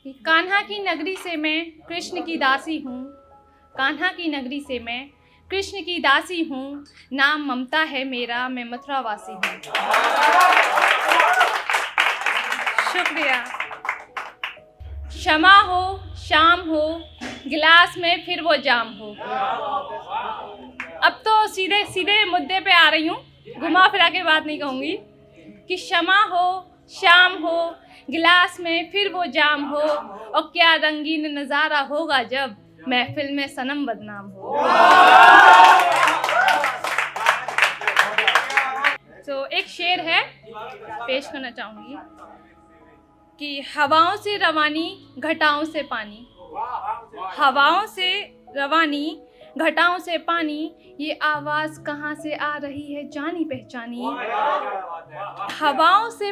कान्हा की नगरी से मैं कृष्ण की दासी हूँ, कान्हा की नगरी से मैं कृष्ण की दासी हूँ, नाम ममता है मेरा, मैं मथुरावासी हूँ। शुक्रिया। क्षमा हो, शाम हो, गिलास में फिर वो जाम हो। अब तो सीधे सीधे मुद्दे पे आ रही हूँ, घुमा फिरा के बात नहीं कहूँगी कि क्षमा हो, शाम हो, गिलास में फिर वो जाम हो, और क्या रंगीन नज़ारा होगा जब महफिल में सनम बदनाम हो। तो एक शेर है, पेश करना चाहूँगी कि हवाओं से रवानी, घटाओं से पानी, हवाओं से रवानी, घटाओं से पानी, ये आवाज़ कहाँ से आ रही है जानी पहचानी। हवाओं से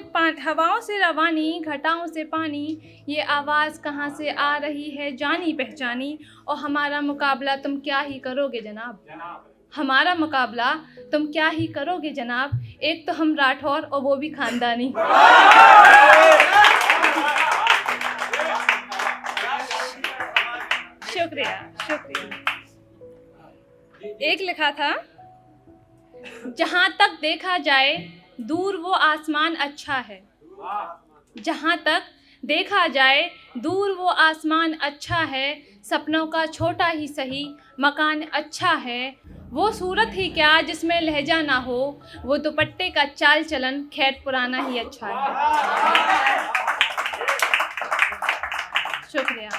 रवानी, घटाओं से पानी, ये आवाज़ कहाँ से आ रही है जानी पहचानी। और हमारा मुकाबला तुम क्या ही करोगे जनाब, हमारा मुकाबला तुम क्या ही करोगे जनाब, एक तो हम राठौर और वो भी खानदानी। शुक्रिया शुक्रिया। एक लिखा था, जहाँ तक देखा जाए दूर वो आसमान अच्छा है, जहाँ तक देखा जाए दूर वो आसमान अच्छा है, सपनों का छोटा ही सही मकान अच्छा है, वो सूरत ही क्या जिसमें लहजा ना हो, वो दुपट्टे का चाल चलन खैर पुराना ही अच्छा है। शुक्रिया।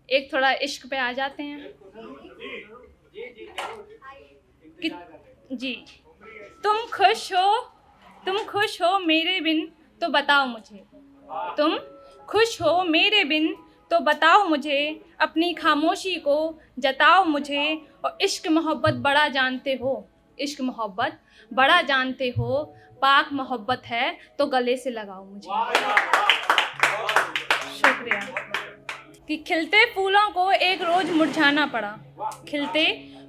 एक थोड़ा इश्क पे आ जाते हैं कि जी, तुम खुश हो मेरे बिन तो बताओ मुझे, तुम खुश हो मेरे बिन तो बताओ मुझे, अपनी खामोशी को जताओ मुझे, और इश्क मोहब्बत बड़ा जानते हो, इश्क मोहब्बत बड़ा जानते हो, पाक मोहब्बत है तो गले से लगाओ मुझे। शुक्रिया। कि खिलते फूलों को एक रोज़ मुरझाना पड़ा, खिलते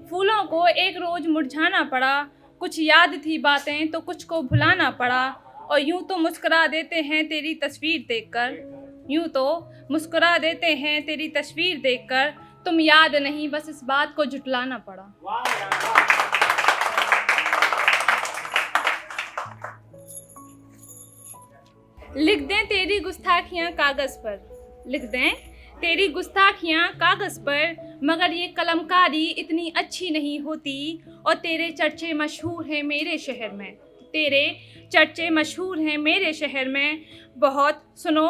फूलों को एक रोज़ मुरझाना पड़ा, कुछ याद थी बातें तो कुछ को भुलाना पड़ा, और यूं तो मुस्कुरा देते हैं तेरी तस्वीर देखकर, यूं तो मुस्कुरा देते हैं तेरी तस्वीर देखकर, तुम याद नहीं बस इस बात को झुटलाना पड़ा। लिख दें तेरी गुस्ताखियाँ कागज़ पर, लिख दें तेरी गुस्ताखियाँ कागज़ पर, मगर ये कलमकारी इतनी अच्छी नहीं होती, और तेरे चर्चे मशहूर हैं मेरे शहर में, तेरे चर्चे मशहूर हैं मेरे शहर में, बहुत सुनो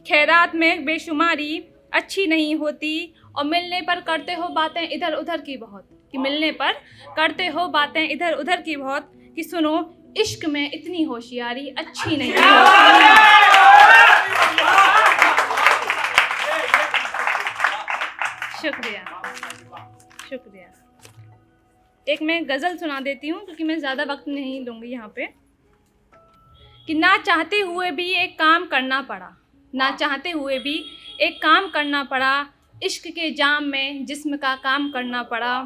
खैरात में बेशुमारी अच्छी नहीं होती, और मिलने पर करते हो बातें इधर उधर की बहुत, कि मिलने पर करते हो बातें इधर उधर की बहुत, कि सुनो इश्क में इतनी होशियारी अच्छी नहीं होती। शुक्रिया शुक्रिया। एक मैं गज़ल सुना देती हूँ क्योंकि मैं ज़्यादा वक्त नहीं लूँगी यहाँ पे। कि ना चाहते हुए भी एक काम करना पड़ा, ना चाहते हुए भी एक काम करना पड़ा, इश्क के जाम में जिस्म का काम करना पड़ा,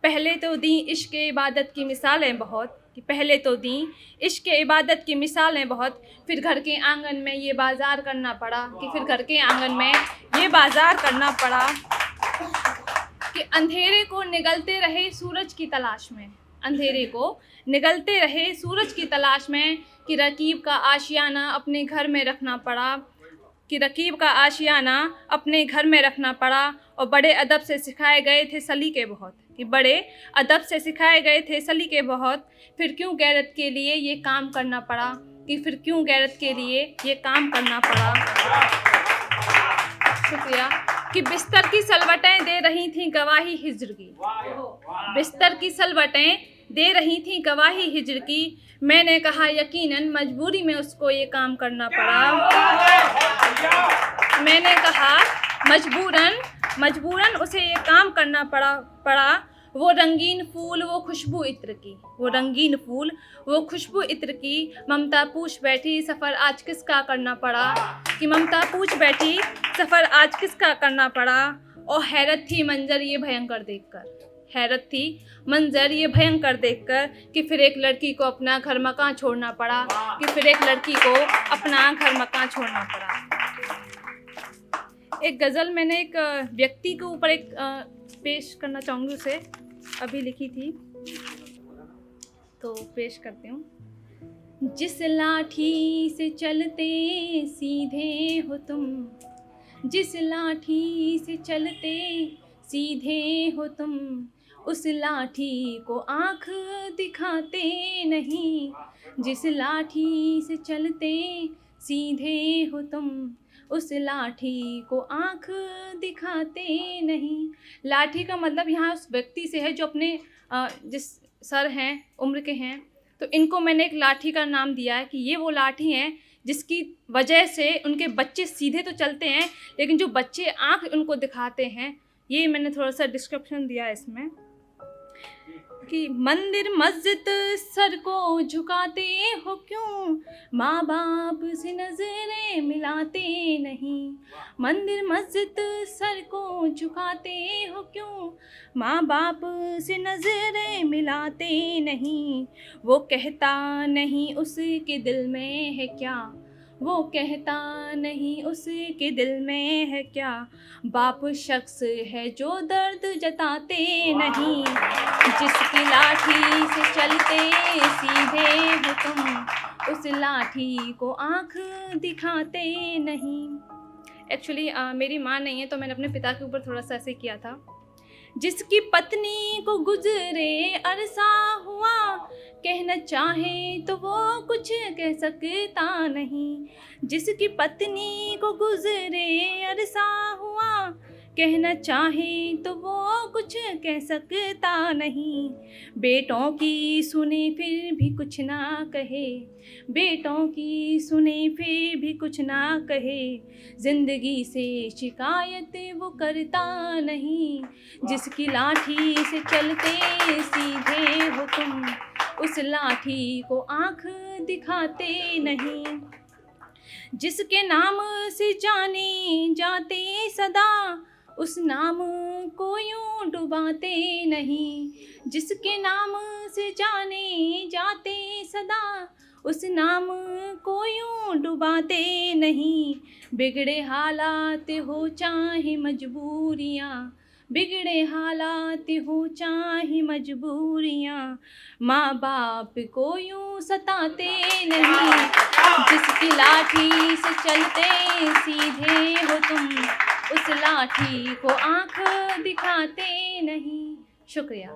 पहले तो दी इश्क इबादत की मिसालें बहुत, कि पहले तो दी इश्क इबादत की मिसालें बहुत, फिर घर के आंगन में ये बाज़ार करना पड़ा, कि फिर घर के आंगन में ये बाज़ार करना पड़ा, कि अंधेरे को निगलते रहे सूरज की तलाश में, अंधेरे को निगलते रहे सूरज की तलाश में, कि रकीब का आशियाना अपने घर में रखना पड़ा, कि रकीब का आशियाना अपने घर में रखना पड़ा, और बड़े अदब से सिखाए गए थे सलीके बहुत, कि बड़े अदब से सिखाए गए थे सलीके बहुत, फिर क्यों गैरत के लिए ये काम करना पड़ा, कि फिर क्यों गैरत के लिए ये काम करना पड़ा। शुक्रिया। कि बिस्तर की सलवटें दे रही थीं गवाही हिज्र की, बिस्तर की सलवटें दे रही थीं गवाही हिज्र की, मैंने कहा यकीनन मजबूरी में उसको ये काम करना पड़ा, मैंने कहा मजबूरन उसे ये काम करना पड़ा, वो रंगीन फूल वो खुशबू इत्र की, वो रंगीन फूल वो खुशबू इत्र की, ममता पूछ बैठी सफ़र आज किसका करना पड़ा, कि ममता पूछ बैठी सफ़र आज किसका करना पड़ा, और हैरत थी मंजर ये भयंकर देखकर, हैरत थी मंजर ये भयंकर देखकर, कि फिर एक लड़की को अपना घर मकान छोड़ना पड़ा, कि फिर एक लड़की को अपना घर मकान छोड़ना पड़ा। एक गज़ल मैंने एक व्यक्ति के ऊपर एक पेश करना चाहूँगी, उसे अभी लिखी थी, तो पेश करती हूँ। जिस लाठी से चलते सीधे हो तुम, जिस लाठी से चलते सीधे हो तुम, उस लाठी को आँख दिखाते नहीं। जिस लाठी से चलते सीधे हो तुम, उस लाठी को आँख दिखाते नहीं। लाठी का मतलब यहाँ उस व्यक्ति से है जो अपने जिस सर हैं, उम्र के हैं, तो इनको मैंने एक लाठी का नाम दिया है कि ये वो लाठी हैं जिसकी वजह से उनके बच्चे सीधे तो चलते हैं, लेकिन जो बच्चे आँख उनको दिखाते हैं, ये मैंने थोड़ा सा डिस्क्रिप्शन दिया है इसमें कि मंदिर मस्जिद सर को झुकाते हो क्यों, माँ बाप से नजरें मिलाते नहीं। मंदिर मस्जिद सर को झुकाते हो क्यों, माँ बाप से नजरें मिलाते नहीं। वो कहता नहीं उसके दिल में है क्या, वो कहता नहीं उसके दिल में है क्या। बाप शख्स है जो दर्द जताते नहीं। जिसकी लाठी से चलते सीधे हो तुम, उस लाठी को आँख दिखाते नहीं। एक्चुअली मेरी माँ नहीं है, तो मैंने अपने पिता के ऊपर थोड़ा सा ऐसे किया था। जिसकी पत्नी को गुजरे अरसा हुआ, कहना चाहे तो वो कुछ कह सकता नहीं। जिसकी पत्नी को गुजरे अरसा हुआ, कहना चाहे तो वो कुछ कह सकता नहीं। बेटों की सुने फिर भी कुछ ना कहे, बेटों की सुने फिर भी कुछ ना कहे। जिंदगी से शिकायत वो करता नहीं। जिसकी लाठी से चलते सीधे हो तुम, उस लाठी को आँख दिखाते नहीं। जिसके नाम से जाने जाते सदा, उस नाम को यूं डुबाते नहीं। जिसके नाम से जाने जाते सदा, उस नाम को यूं डुबाते नहीं। बिगड़े हालात हो चाहे मजबूरियाँ, बिगड़े हालात हो चाहे मजबूरियाँ, माँ बाप को यूं सताते नहीं। जिसकी लाठी से चलते सीधे हो तुम, उस लाठी को आँख दिखाते नहीं। शुक्रिया।